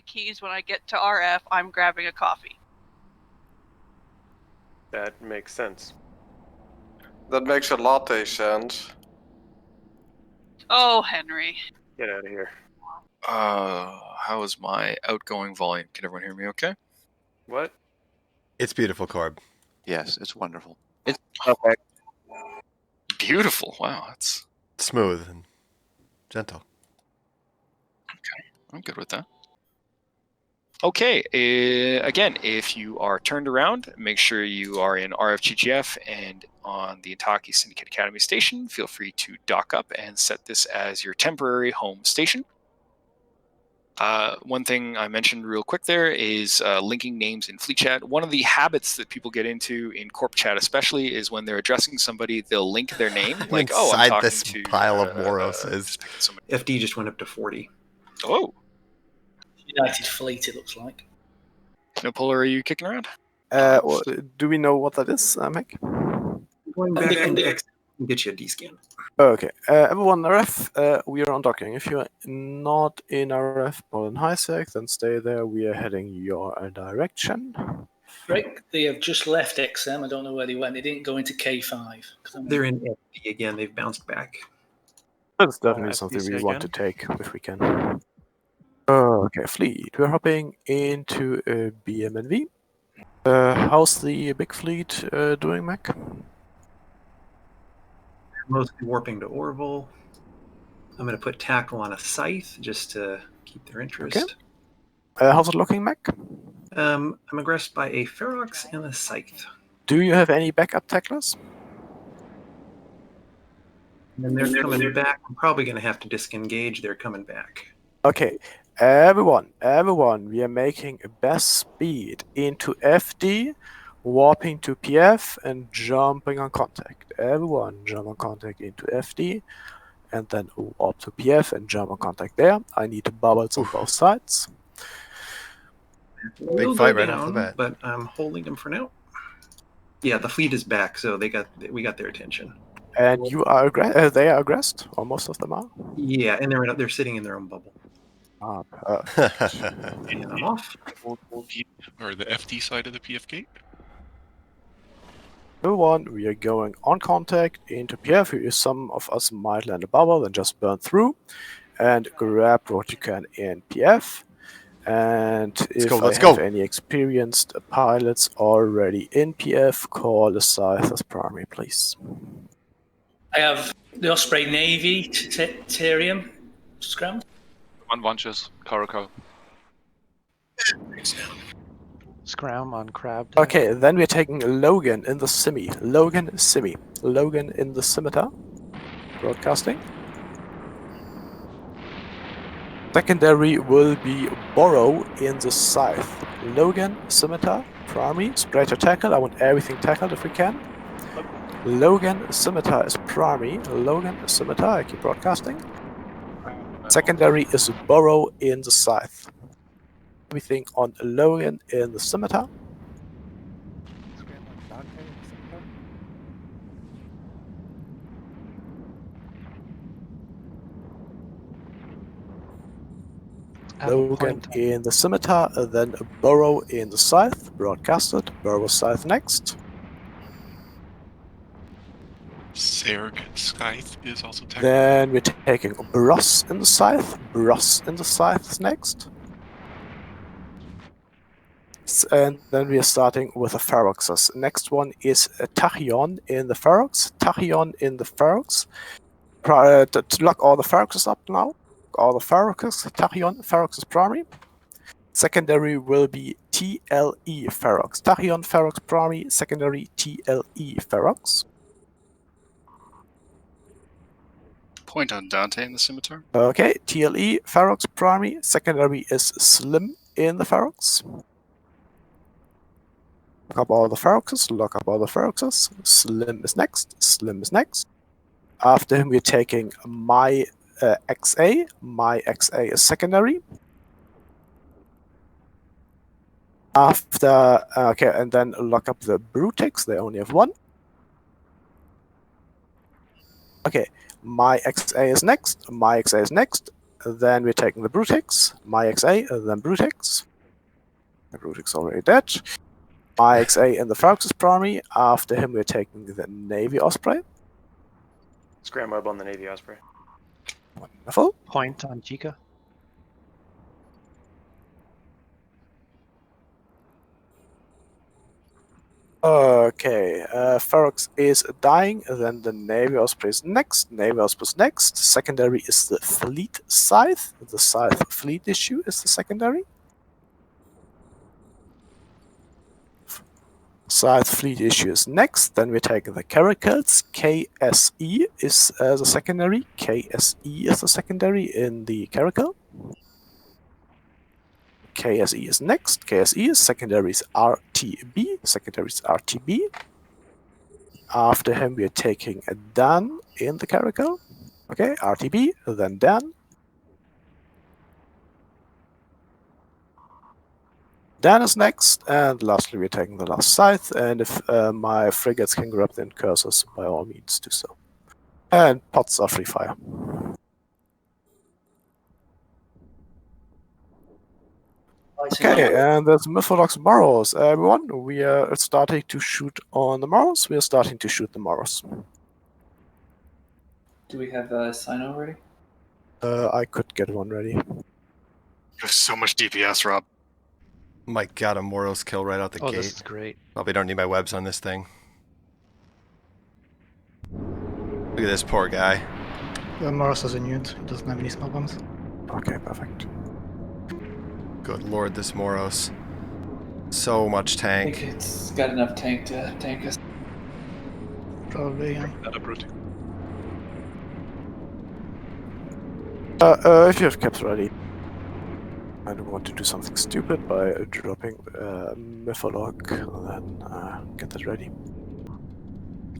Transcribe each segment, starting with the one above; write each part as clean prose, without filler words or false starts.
keys when I get to RF, I'm grabbing a coffee. That makes sense. That makes a latte sense. Oh, Henry. Get out of here. How is my outgoing volume? Can everyone hear me okay? What? It's beautiful, Corb. Yes, it's wonderful. It's perfect. Beautiful. Wow, that's Smooth and gentle. I'm good with that. Okay, again, if you are turned around, make sure you are in RFGGF and on the Intaki Syndicate Academy station. Feel free to dock up and set this as your temporary home station. One thing I mentioned real quick there is linking names in Fleet Chat. One of the habits that people get into in Corp Chat especially is when they're addressing somebody, they'll link their name. Like, oh, I'm Inside talking this to pile of Moroses. FD just went up to 40. Oh. United Fleet, it looks like. No, Polar, are you kicking around? Do we know what that is, Meg? Going back into X and get you a D-scan. Okay, everyone RF, we are on docking. If you're not in RF or in HiSec, then stay there. We are heading your direction. Rick, they have just left XM. I don't know where they went. They didn't go into K5. They're in FD again. They've bounced back. That's definitely something we want to take if we can. Okay, fleet. We're hopping into BM&V. How's the big fleet doing, Mac? Mostly warping to Orville. I'm going to put tackle on a scythe just to keep their interest. Okay. How's it looking, Mac? I'm aggressed by a Ferox and a scythe. Do you have any backup tacklers? And they're coming back. I'm probably going to have to disengage. They're coming back. Okay. Everyone, we are making best speed into FD, warping to PF, and jumping on contact. Everyone jump on contact into FD, and then warp to PF and jump on contact there. I need bubbles on both sides. Big fight right off the bat. But I'm holding them for now. Yeah, the fleet is back, so we got their attention. And you are they are aggressed, or most of them are. Yeah, and they're sitting in their own bubble. And I'm off. Or the FD side of the PF gate. Everyone, we are going on contact into PF. Some of us might land a bubble and just burn through, and grab what you can in PF. And if I have any experienced pilots already in PF, call the Scythe as primary, please. I have the Osprey Navy, Terrium, Scram. One bunches, Caraco. Scram on Crab. Okay, then we're taking Logan in the Simi. Logan in the Scimitar. Broadcasting. Secondary will be Borrow in the Scythe. Logan, Scimitar, primary, spread your tackle. I want everything tackled if we can. Logan, Scimitar is primary. Logan, Scimitar, I keep broadcasting. Secondary is Borrow in the Scythe. Everything on Logan in the Scimitar. Logan in the Scimitar, then Burrow in the Scythe, broadcasted. Burrow Scythe next. Serg Scythe is also tackled. Then we're taking Bross in the Scythe. Bross in the Scythe is next. And then we are starting with the Feroxes. Next one is Tachyon in the Ferox. Tachyon in the Ferox. To lock all the Feroxes up now. All the Feroxes. Tachyon, Ferox is primary. Secondary will be TLE Ferox. Tachyon, Ferox primary. Secondary TLE Ferox. Point on Dante in the Scimitar. Okay, TLE Ferox primary. Secondary is Slim in the Ferox. Lock up all the Feroxes. Lock up all the Feroxes. Slim is next. Slim is next. After him, we're taking My XA. My XA is secondary. After, okay, and then lock up the Brutix. They only have one. Okay, My XA is next. My XA is next. then we're taking the Brutex, my XA, then Brutex. The Brutex already dead. My XA in the Pharox's primary. After him, we're taking the Navy Osprey. Scram web on the Navy Osprey. Wonderful. Point on Chica. Okay, Pharox is dying, then the Navy Osprey is next. Navy Osprey is next. Secondary is the Fleet Scythe. The Scythe Fleet issue is the secondary. Scythe Fleet issue is next. Then we're taking the Caracals. KSE is the secondary. KSE is the secondary in the Caracal. KSE is next. KSE is secondary is RTB. Secondary is RTB. After him, we are taking a Dan in the Caracal. Okay, RTB, then Dan. Dan is next, and lastly, we're taking the last Scythe. And if my frigates can grab the incursors, by all means, do so. And pots are free fire. Okay, and there's Mytholox Morrows. Everyone, we are starting to shoot on the Morrows. We are starting to shoot the Morrows. Do we have a sign already? I could get one ready. There's so much DPS, Rob. My god, a Moros kill right out the gate. This is great. Probably don't need my webs on this thing. Look at this poor guy. The Moros is immune. He doesn't have any spell bombs. Okay, perfect. Good lord, this Moros. So much I tank. think it's got enough tank to tank us. Probably, yeah. If you have caps ready. I don't want to do something stupid by dropping Mytholog, then get that ready.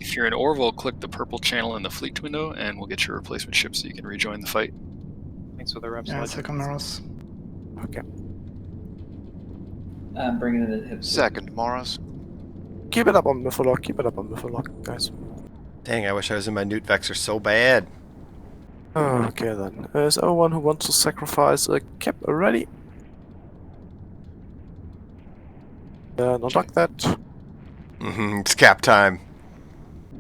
If you're in Orville, click the purple channel in the fleet window, and we'll get your replacement ship so you can rejoin the fight. Thanks for the reps. Yeah, second Moros. Okay. I'm bringing it in hip. Second, Morris. Keep it up on Mytholog, keep it up on Mytholog, guys. Dang, I wish I was in my Newt Vexor so bad. Okay then. Is everyone who wants to sacrifice a cap ready? Unlock that. It's cap time.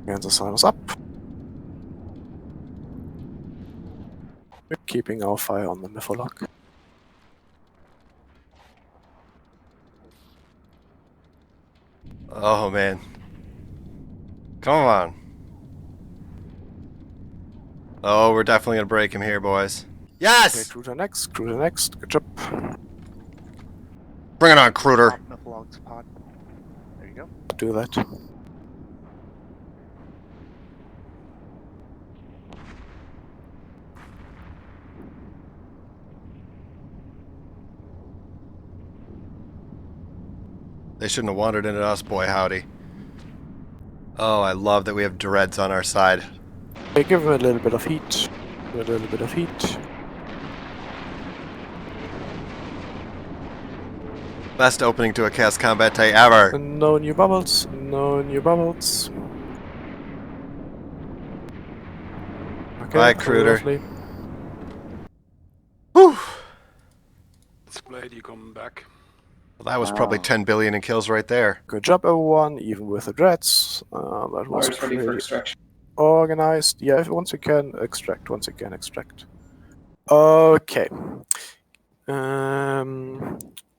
And the sign is up. We're keeping our fire on the Mytholog. Oh man. Come on. Oh, we're definitely gonna break him here, boys. Yes! Okay, Cruiser next, Cruiser next. Good job. Bring it on, Cruder. There you go. Do that. They shouldn't have wandered into us, boy howdy. Oh, I love that we have dreads on our side. Okay, give him a little bit of heat. A little bit of heat. Best opening to a CAS combat day ever. No new bubbles. No new bubbles. Okay, Bye, Cruder. lovely. Whew. It's glad you come back. Well, that was probably 10 billion in kills right there. Good job, everyone, even with the dreads. That was Mars ready for pretty extraction. organized. Yeah, once you can extract. Once you can extract. Okay.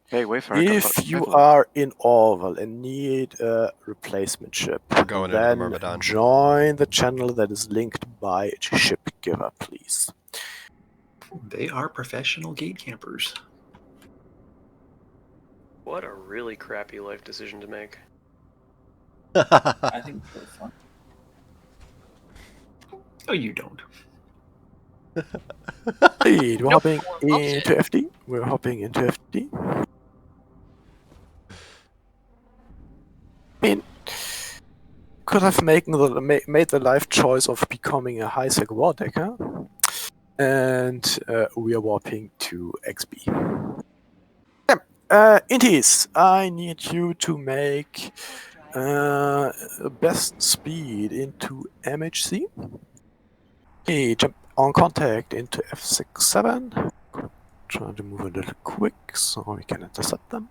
Hey, wait for If you are in Orville and need a replacement ship, We're going into the then Myrmidon. join the channel that is linked by Ship Giver, please. They are professional gate campers. What a really crappy life decision to make. I think it's really fun. Oh, you don't. Hey, we're Nope, hopping no one loves into FD. We're hopping into FD. I mean, could have made the life choice of becoming a high-sec war decker, and we are warping to XB. Intis, I need you to make best speed into MHC. Hey, jump on contact into F67. Trying to move a little quick so we can intercept them.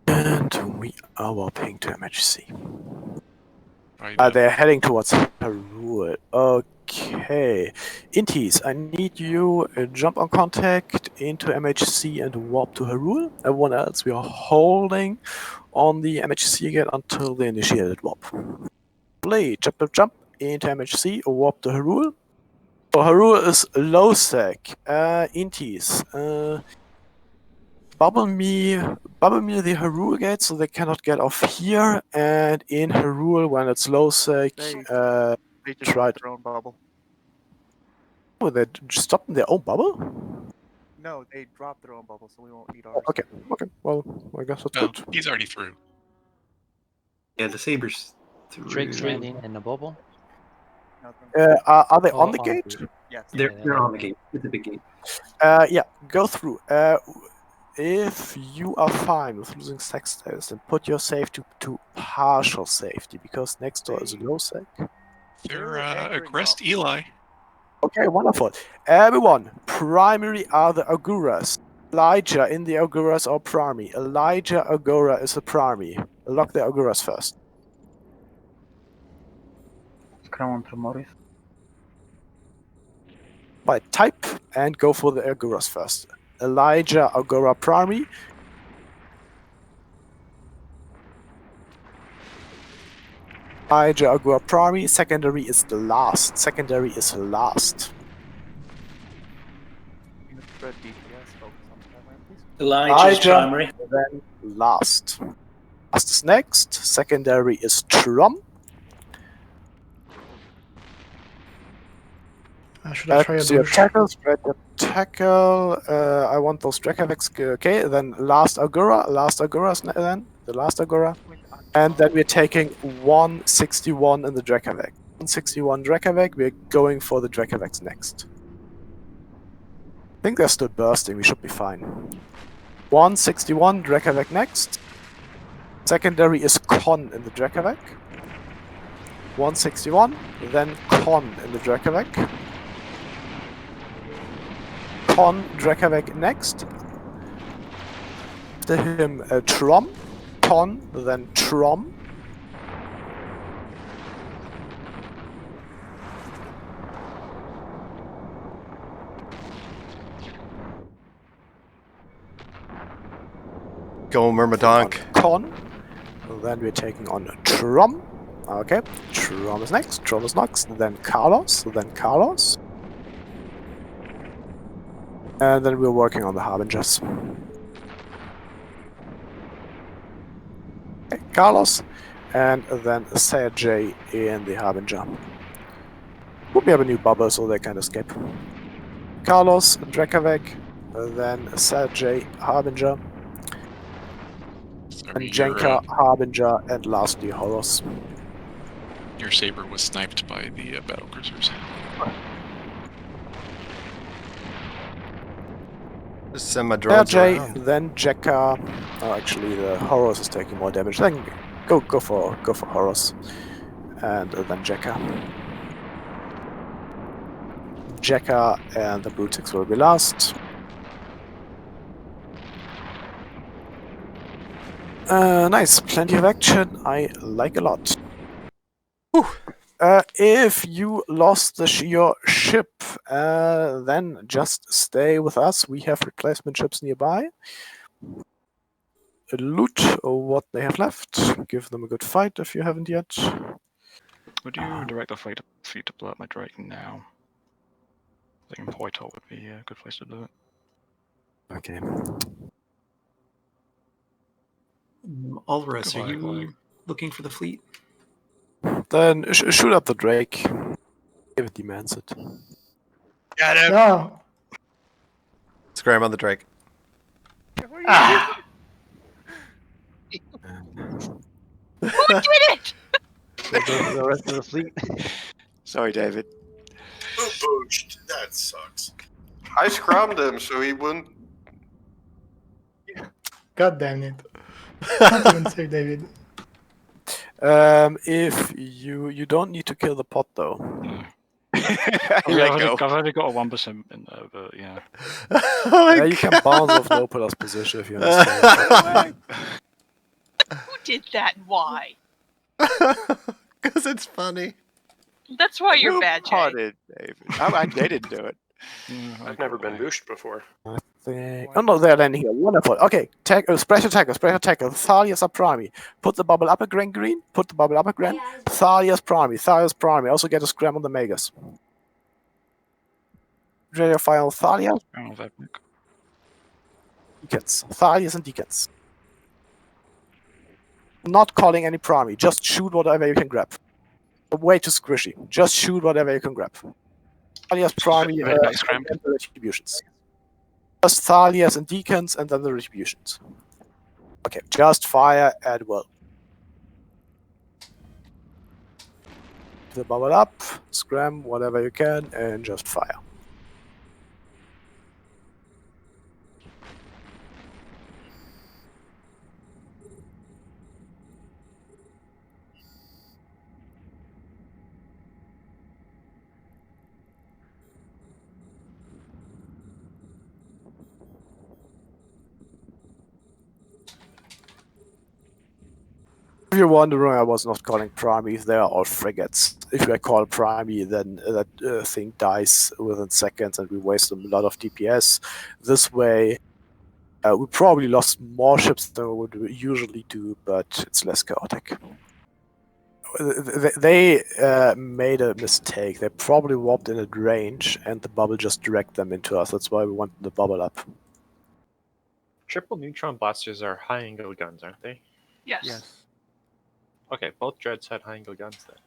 And we are warping to MHC. They're heading towards Harul. Okay. Inties, I need you jump on contact into MHC and warp to Harul. Everyone else, we are holding on the MHC again until the initiated warp. Play, jump into MHC, warp to Harul. So Harul is low sec. Inties, bubble me the Harul gate so they cannot get off here. And in Harul, when it's low sec, They just try their own bubble. Oh, they just stopped in their own bubble? No, they dropped their own bubble, so we won't need ours. Okay. Well, I guess that's Oh, good. he's already through. Yeah, the Saber's through. Drake's landing in the bubble. Are they Oh, on the on gate? the- Yes. They're on the gate. It's a big gate. Yeah, go through. If you are fine with losing sec status, then put your safe to partial safety, because next door is low sec. They're aggressed Eli. Okay, wonderful. Everyone, primary are the Auguras. Elijah in the Auguras are primary. Elijah Agora is a primary. Lock the Auguras first. Scrambler to Morris. By type and go for the Auguras first. Elijah Agora primary. Elijah Agora primary. Secondary is the last. Secondary is last. Elijah's primary. Then last. Last is next. Secondary is Trum. Should I try a So your dodge? tackle, spread your tackle. I want those Drakaveks. Okay, then last Agora. Last Agora's then. The last Agora. And then we're taking 161 in the Drakavek. 161 Drakavek. We're going for the Drakaveks next. I think they're still bursting. We should be fine. 161 Drakavek next. Secondary is Con in the Drakavek. 161. Then Con in the Drakavek. Con Drakavek next. After him, Trom. Con, then Trom. Go Myrmidonk. Con. Then we're taking on Trom. Okay, Trom is next. Trom is next. Then Carlos. Then Carlos. And then we're working on the Harbingers. Okay, Carlos. And then Sergey in the Harbinger. Hope we have a new bubble so they can escape. Carlos, Drakavek. Then Sergey, Harbinger. And Jenka, Harbinger, and lastly Horus. Your Saber was sniped by the battle cruisers. Just send my drones Sergey, around. then Jekka. Oh, actually, the Horus is taking more damage. Then go for Horus, and then Jekka. Jekka and the Brutix will be last. Nice, plenty of action. I like a lot. Whew. If you lost your ship, then just stay with us. We have replacement ships nearby. Loot what they have left. Give them a good fight if you haven't yet. Would you direct the fleet to blow up my Drake now? I think Hoytop would be a good place to do it. Okay. Alvarez, are you looking for the fleet? Then shoot up the Drake. If it demands it. Got him! No! Scram on the Drake. Ah! Who did it? The rest of the fleet. Sorry, David. Who booshed? That sucks. I scrummed him so he wouldn't. God damn it. Can't even save David. If you don't need to kill the pot though. I've already got a 1% in there, but yeah. Oh You can bounce off Nopella's position if you understand. Who did that and why? Because it's funny. That's why you're Who bad, Jay. potted David? They didn't do it. I've never been booshed before. Oh no, they're landing here. Wonderful. Okay, spread attacker. Thalias are primary. Put the bubble up again, green. Put the bubble up again. Thalias primary. Also get a scram on the Magus. Ready to fire on Thalia? Deacons. Thalias and Deacons. Not calling any primary. Just shoot whatever you can grab. Way too squishy. Just shoot whatever you can grab. Thalias primary and the retributions. Just Thalias and Deacons and then the retributions. Okay, just fire at will. The bubble up, scram whatever you can, and just fire. If you're wondering, I was not calling primaries, they are all frigates. If I call primary, then that thing dies within seconds and we waste a lot of DPS. This way, we probably lost more ships than we would usually do, but it's less chaotic. They made a mistake. They probably warped in at range and the bubble just dragged them into us. That's why we wanted the bubble up. Triple neutron blasters are high-angle guns, aren't they? Yes. Okay, both dreads had high-angle guns then.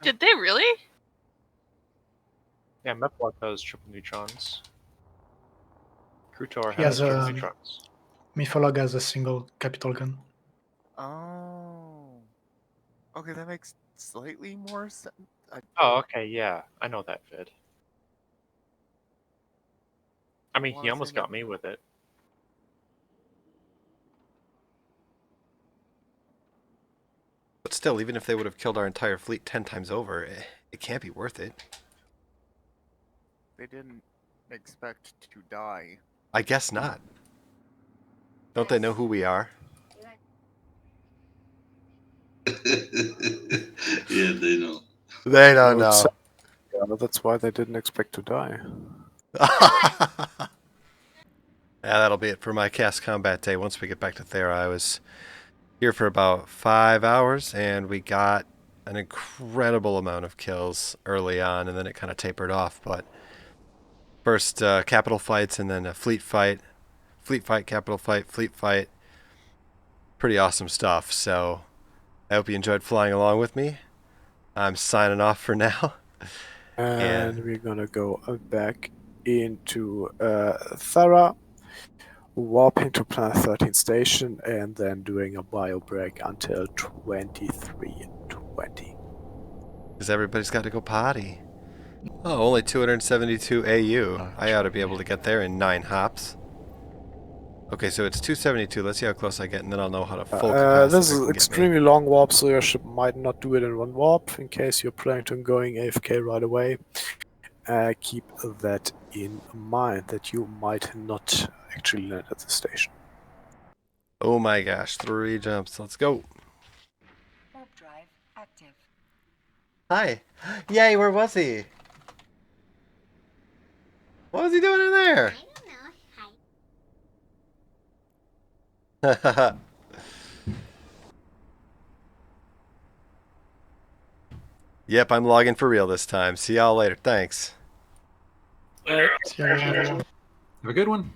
Did they really? Yeah, Meplock has triple neutrons. Krutor He has has triple a neutrons. Mytholog has a single capital gun. Oh. Okay, that makes slightly more sense. Oh, okay, yeah. I know that vid. I mean, he almost got me with it. But still, even if they would have killed our entire fleet 10 times over, it can't be worth it. They didn't expect to die. I guess not. Don't they know who we are? Yeah, they know. They don't know. Yeah, that's why they didn't expect to die. Yeah, that'll be it for my CAS combat day. Once we get back to Thera, I was here for about 5 hours, and we got an incredible amount of kills early on, and then it kind of tapered off. But first capital fights, and then a fleet fight, capital fight, fleet fight. Pretty awesome stuff. So I hope you enjoyed flying along with me. I'm signing off for now. And we're gonna go back into Thera, warping to Planet 13 station, and then doing a bio break until 23:20. Because everybody's got to go potty. Oh, only 272 AU. I ought to be able to get there in 9 hops. Okay, so it's 272. Let's see how close I get, and then I'll know how to full capacity. This is extremely long warp, so your ship might not do it in one warp. In case you're planning on going AFK right away, keep that in mind, that you might not actually land at the station. Oh my gosh, 3 jumps. Let's go. Warpdrive active. Hi. Yay, where was he? What was he doing in there? Yep, I'm logging for real this time. See y'all later. Thanks. Have a good one.